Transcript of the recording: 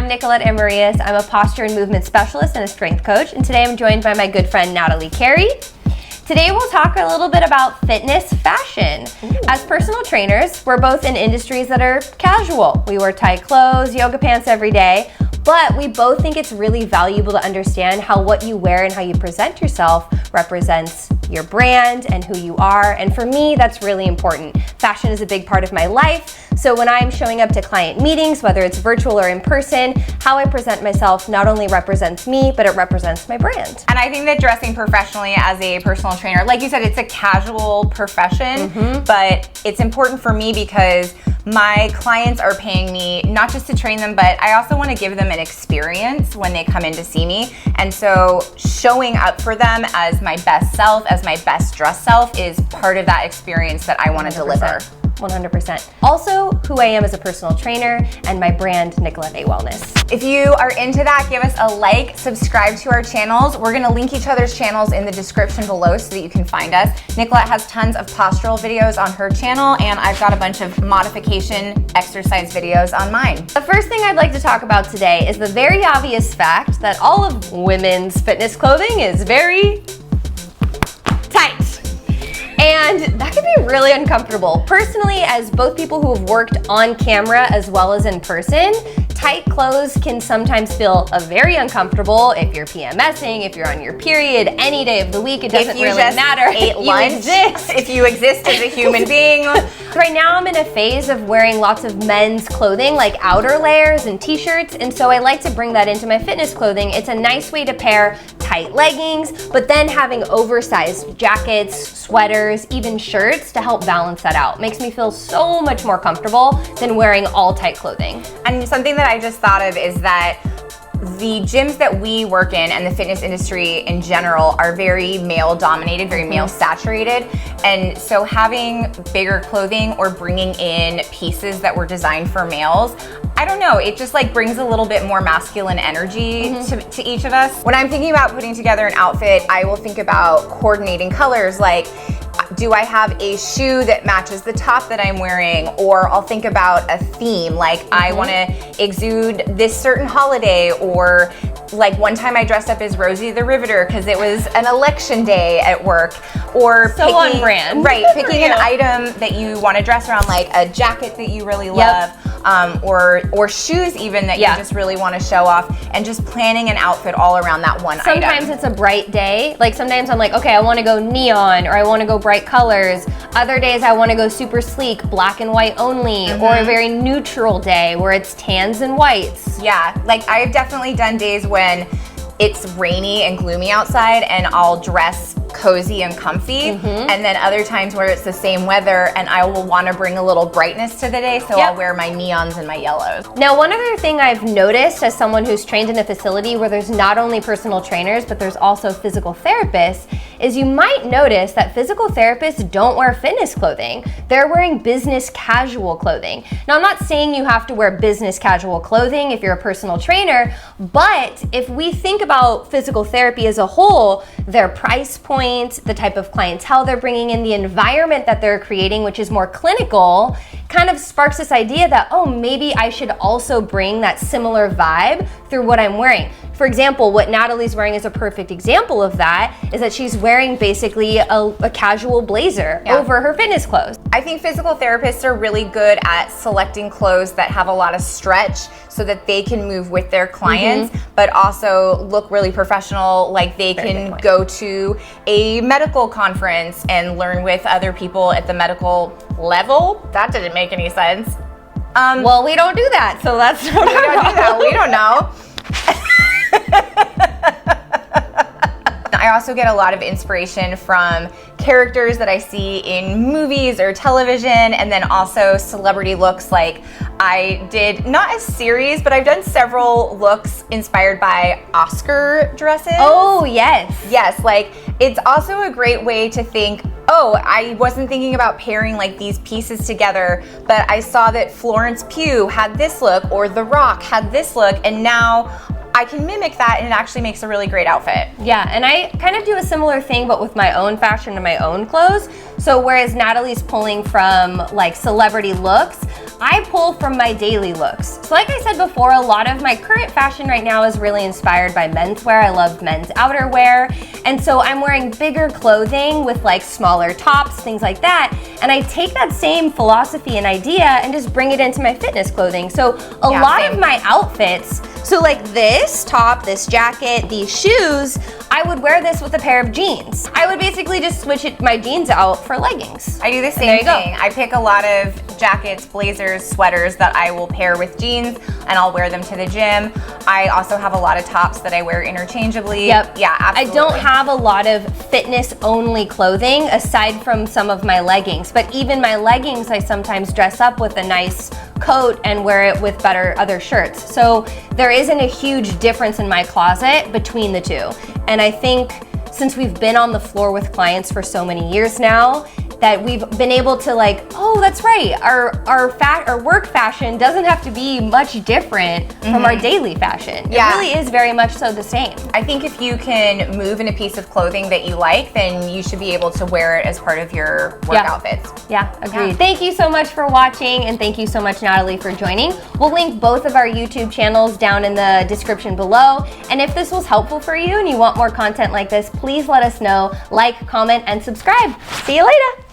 I'm Nicolette Amarillas. I'm a posture and movement specialist and a strength coach, and today I'm joined by my good friend Natalie Carey. Today we'll talk a little bit about fitness fashion. Ooh. As personal trainers, we're both in industries that are casual. We wear tight clothes, yoga pants every day, but we both think it's really valuable to understand how what you wear and how you present yourself represents your brand and who you are. And for me, that's really important. Fashion is a big part of my life. So when I'm showing up to client meetings, whether it's virtual or in person, how I present myself not only represents me, but it represents my brand. And I think that dressing professionally as a personal trainer, like you said, it's a casual profession, but it's important for me because my clients are paying me not just to train them, but I also want to give them an experience when they come in to see me. And so showing up for them as my best self, as my best dressed self is part of that experience that I want to deliver. 100%. Also, who I am as a personal trainer and my brand, Nicolette A Wellness. If you are into that, give us a like, subscribe to our channels. We're gonna link each other's channels in the description below so that you can find us. Nicolette has tons of postural videos on her channel, and I've got a bunch of modification exercise videos on mine. The first thing I'd like to talk about today is the very obvious fact that all of women's fitness clothing is very tight. And that can be really uncomfortable. Personally, as both people who have worked on camera as well as in person, tight clothes can sometimes feel very uncomfortable if you're PMSing, if you're on your period, any day of the week, it doesn't really matter. If you exist as a human being. Right now I'm in a phase of wearing lots of men's clothing, like outer layers and t-shirts, and so I like to bring that into my fitness clothing. It's a nice way to pair tight leggings, but then having oversized jackets, sweaters, even shirts to help balance that out. Makes me feel so much more comfortable than wearing all tight clothing. And something that I just thought of is that the gyms that we work in and the fitness industry in general are very male dominated, very male saturated. And so having bigger clothing or bringing in pieces that were designed for males, I don't know, it just like brings a little bit more masculine energy to each of us. When I'm thinking about putting together an outfit, I will think about coordinating colors, like do I have a shoe that matches the top that I'm wearing? Or I'll think about a theme, like I want to exude this certain holiday, or like one time I dressed up as Rosie the Riveter because it was an election day at work. Or so on brand. Right, picking an item that you want to dress around, like a jacket that you really love. Or shoes even that you just really want to show off, and just planning an outfit all around that one item. Sometimes it's a bright day. Like sometimes I'm like, okay, I want to go neon, or I want to go bright colors. Other days I want to go super sleek, black and white only, or a very neutral day where it's tans and whites. Yeah, like I've definitely done days when it's rainy and gloomy outside and I'll dress cozy and comfy, and then other times where it's the same weather and I will want to bring a little brightness to the day, so I'll wear my neons and my yellows. Now, one other thing I've noticed as someone who's trained in a facility where there's not only personal trainers but there's also physical therapists is you might notice that physical therapists don't wear fitness clothing. They're wearing business casual clothing. Now, I'm not saying you have to wear business casual clothing if you're a personal trainer, but if we think about physical therapy as a whole, their price point, the type of clientele they're bringing in, the environment that they're creating, which is more clinical, kind of sparks this idea that, oh, maybe I should also bring that similar vibe through what I'm wearing. For example, what Natalie's wearing is a perfect example of that, is that she's wearing basically a casual blazer over her fitness clothes. I think physical therapists are really good at selecting clothes that have a lot of stretch so that they can move with their clients, but also look really professional, like they can go to a medical conference and learn with other people at the medical level. That didn't make any sense. Well, we don't do that, so that's we don't do that. We don't know. I also get a lot of inspiration from characters that I see in movies or television, and then also celebrity looks. Like I did not a series, but I've done several looks inspired by Oscar dresses. Oh, yes. Yes, like it's also a great way to think, oh, I wasn't thinking about pairing like these pieces together, but I saw that Florence Pugh had this look, or The Rock had this look, and now I can mimic that and it actually makes a really great outfit. Yeah, and I kind of do a similar thing but with my own fashion and my own clothes. So whereas Natalie's pulling from like celebrity looks, I pull from my daily looks. So like I said before, a lot of my current fashion right now is really inspired by menswear. I love men's outerwear. And so I'm wearing bigger clothing with like smaller tops, things like that. And I take that same philosophy and idea and just bring it into my fitness clothing. So a lot of my outfits, so like this top, this jacket, these shoes, I would wear this with a pair of jeans. I would basically just switch my jeans out for leggings. I do the same thing. I pick a lot of jackets, blazers, sweaters that I will pair with jeans, and I'll wear them to the gym. I also have a lot of tops that I wear interchangeably. Yep. Yeah, absolutely. I don't have a lot of fitness-only clothing aside from some of my leggings, but even my leggings I sometimes dress up with a nice coat and wear it with better other shirts. So there isn't a huge difference in my closet between the two. And I think since we've been on the floor with clients for so many years now, that we've been able to like, oh, that's right, our work fashion doesn't have to be much different from our daily fashion. It really is very much so the same. I think if you can move in a piece of clothing that you like, then you should be able to wear it as part of your work outfits. Yeah, agreed. Thank you so much for watching, and thank you so much, Natalie, for joining. We'll link both of our YouTube channels down in the description below. And if this was helpful for you and you want more content like this, please let us know. Like, comment, and subscribe. See you later.